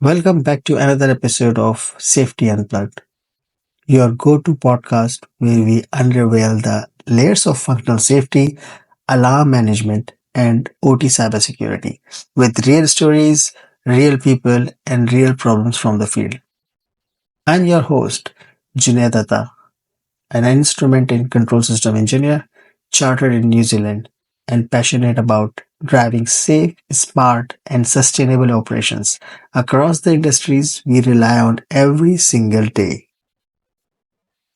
Welcome back to another episode of Safety Unplugged, your go to podcast where we unravel the layers of functional safety, alarm management, and OT cybersecurity with real stories, real people, and real problems from the field. I'm your host, Junaid Datta, an instrument and control system engineer chartered in New Zealand and passionate about driving safe, smart, and sustainable operations across the industries we rely on every single day.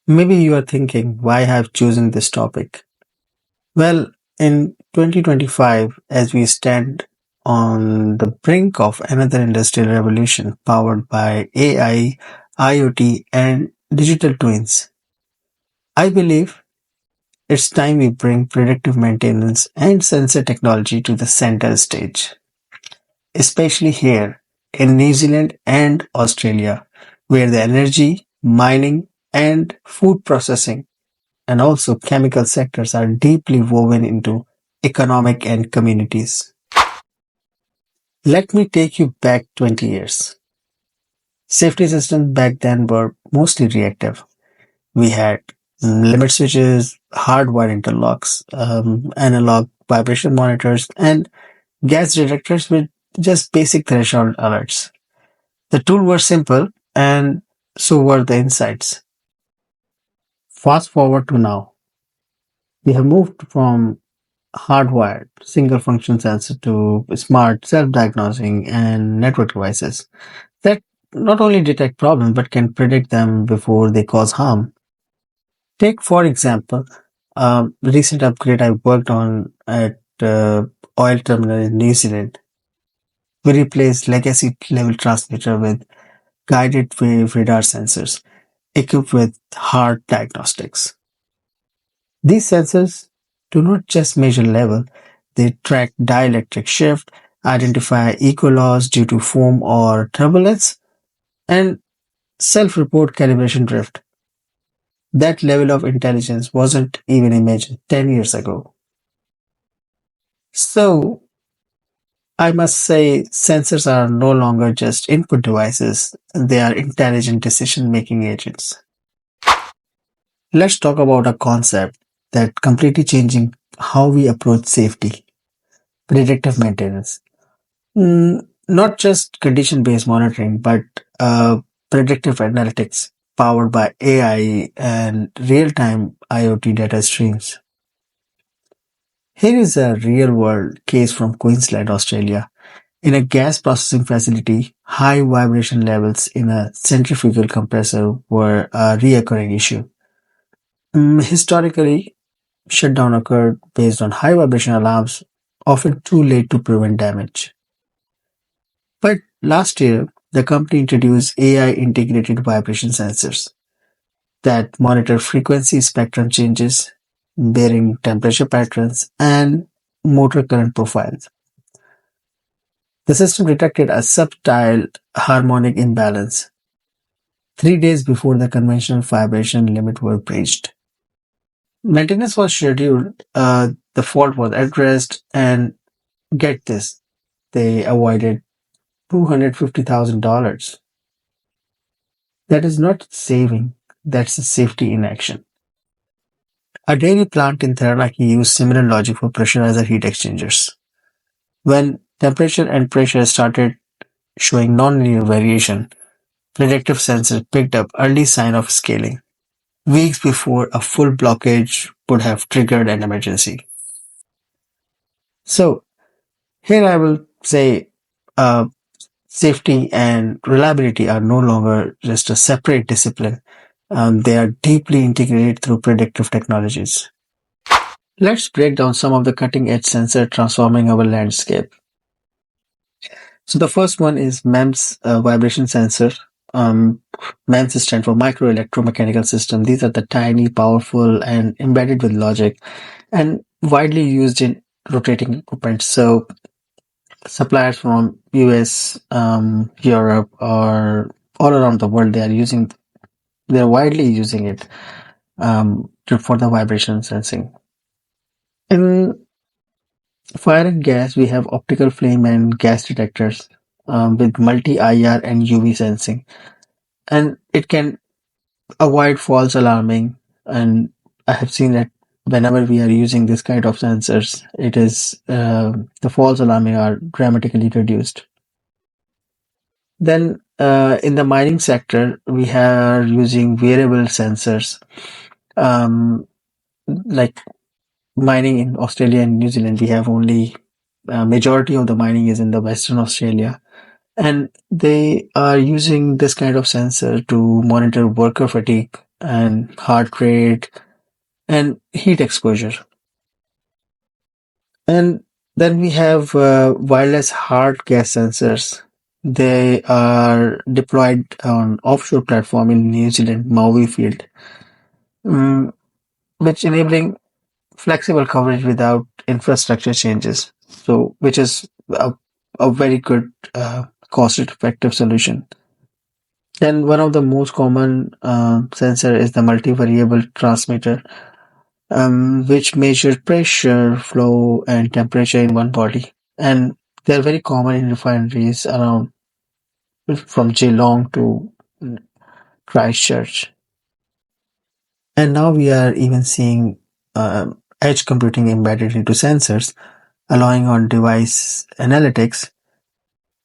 Maybe you are thinking why I have chosen this topic. Well, in 2025, as we stand on the brink of another industrial revolution powered by AI, IoT, and digital twins, I believe it's time we bring predictive maintenance and sensor technology to the center stage, especially here in New Zealand and Australia, where the energy, mining, and food processing and also chemical sectors are deeply woven into economic and communities. Let me take you back 20 years. Safety systems back then were mostly reactive. We had limit switches, hardwire interlocks, analog vibration monitors, and gas detectors with just basic threshold alerts. The tools were simple, and so were the insights. Fast forward to now. We have moved from hardwired single function sensor to smart self-diagnosing and network devices that not only detect problems but can predict them before they cause harm. Take, for example, a recent upgrade I worked on at oil terminal in New Zealand. We replaced legacy level transmitter with guided wave radar sensors equipped with hard diagnostics. These sensors do not just measure level, they track dielectric shift, identify eco loss due to foam or turbulence, and self-report calibration drift. That level of intelligence wasn't even imagined 10 years ago. So, I must say, sensors are no longer just input devices, they are intelligent decision making agents. Let's talk about a concept that completely changing how we approach safety: predictive maintenance. Not just condition based monitoring, but predictive analytics powered by AI and real time IoT data streams. Here is a real world case from Queensland, Australia. In a gas processing facility, high vibration levels in a centrifugal compressor were a recurring issue. Historically, shutdown occurred based on high vibration alarms, often too late to prevent damage. But last year, the company introduced AI integrated vibration sensors that monitor frequency spectrum changes, bearing temperature patterns, and motor current profiles. The system detected a subtle harmonic imbalance 3 days before the conventional vibration limit were breached. Maintenance was scheduled, the fault was addressed, and get this, they avoided $250,000. That is not saving, that's a safety in action. A dairy plant in Taranaki used similar logic for pressurizer heat exchangers. When temperature and pressure started showing nonlinear variation, predictive sensors picked up early sign of scaling, weeks before a full blockage would have triggered an emergency. So here I will say uh, safety and reliability are no longer just a separate discipline. They are deeply integrated through predictive technologies. Let's break down some of the cutting edge sensor transforming our landscape. So the first one is MEMS vibration sensor. Um, MEMS stands for micro electromechanical system. These are the tiny, powerful, and embedded with logic, and widely used in rotating equipment. So suppliers from US, Europe, or all around the world, they're widely using it for the vibration sensing. In fire and gas, we have optical flame and gas detectors. with multi IR and UV sensing, and it can avoid false alarming. And I have seen that whenever we are using this kind of sensors, it is the false alarming are dramatically reduced. Then in the mining sector, we are using wearable sensors. Um, like mining in Australia and New Zealand, we have only majority of the mining is in the Western Australia, and they are using this kind of sensor to monitor worker fatigue and heart rate and heat exposure. And then we have wireless heart gas sensors. They are deployed on offshore platform in New Zealand, Maui field, mm, which enabling flexible coverage without infrastructure changes. So, which is a very good cost-effective solution. Then one of the most common sensor is the multivariable transmitter, which measures pressure, flow, and temperature in one body. And they're very common in refineries around from Geelong to Christchurch. And now we are even seeing edge computing embedded into sensors, allowing on device analytics.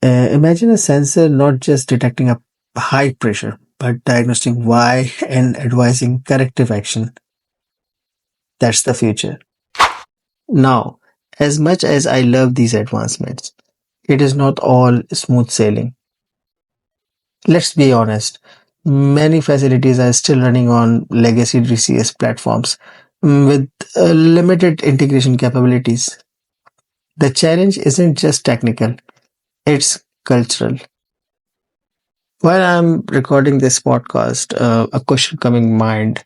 Imagine a sensor not just detecting a high pressure, but diagnosing why and advising corrective action. That's the future. Now, as much as I love these advancements, it is not all smooth sailing. Let's be honest, many facilities are still running on legacy DCS platforms with limited integration capabilities. The challenge isn't just technical, it's cultural. While I'm recording this podcast, a question coming mind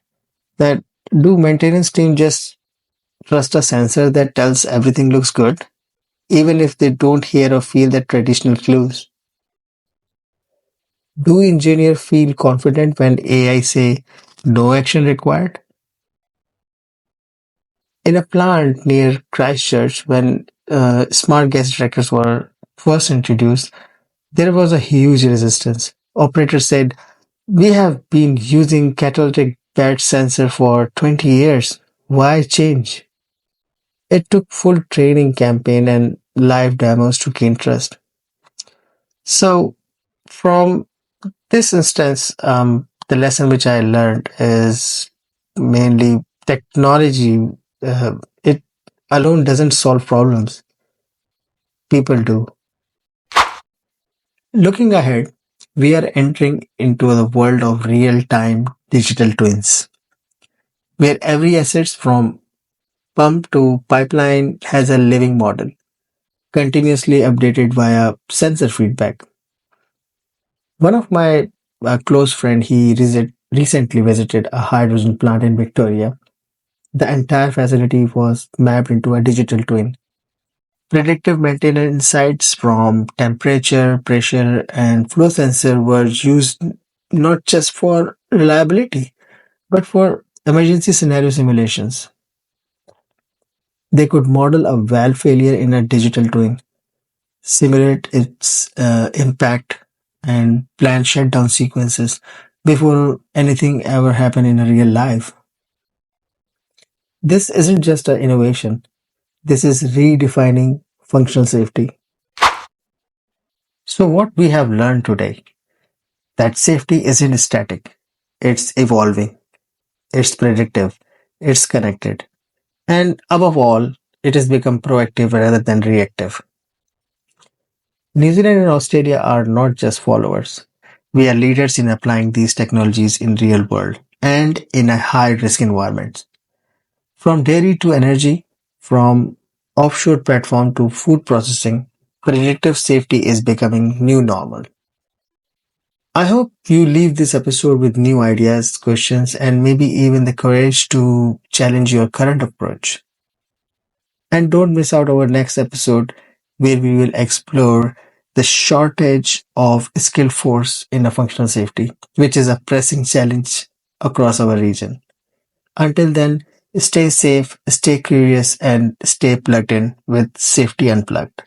that do maintenance team just trust a sensor that tells everything looks good, even if they don't hear or feel the traditional clues? Do engineers feel confident when AI say no action required? In a plant near Christchurch, when smart gas detectors were first introduced, there was a huge resistance. Operators said, "We have been using catalytic bed sensor for 20 years. Why change?" It took full training campaign and live demos to gain trust. So, from this instance, the lesson which I learned is mainly technology. It alone doesn't solve problems. People do. Looking ahead, we are entering into the world of real-time digital twins, where every asset from pump to pipeline has a living model, continuously updated via sensor feedback. One of my close friend, recently visited a hydrogen plant in Victoria. The entire facility was mapped into a digital twin. Predictive maintenance insights from temperature, pressure, and flow sensor were used not just for reliability, but for emergency scenario simulations. They could model a valve failure in a digital twin, simulate its impact, and plan shutdown sequences before anything ever happened in a real life. This isn't just an innovation, this is redefining functional safety. So, what we have learned today that safety isn't static, it's evolving, it's predictive, it's connected, and above all, it has become proactive rather than reactive. New Zealand and Australia are not just followers. We are leaders in applying these technologies in real world and in a high risk environments. From dairy to energy, from offshore platform to food processing, predictive safety is becoming new normal. I hope you leave this episode with new ideas, questions, and maybe even the courage to challenge your current approach. And don't miss out our next episode where we will explore the shortage of skilled force in a functional safety, which is a pressing challenge across our region. Until then, stay safe, stay curious, and stay plugged in with Safety Unplugged.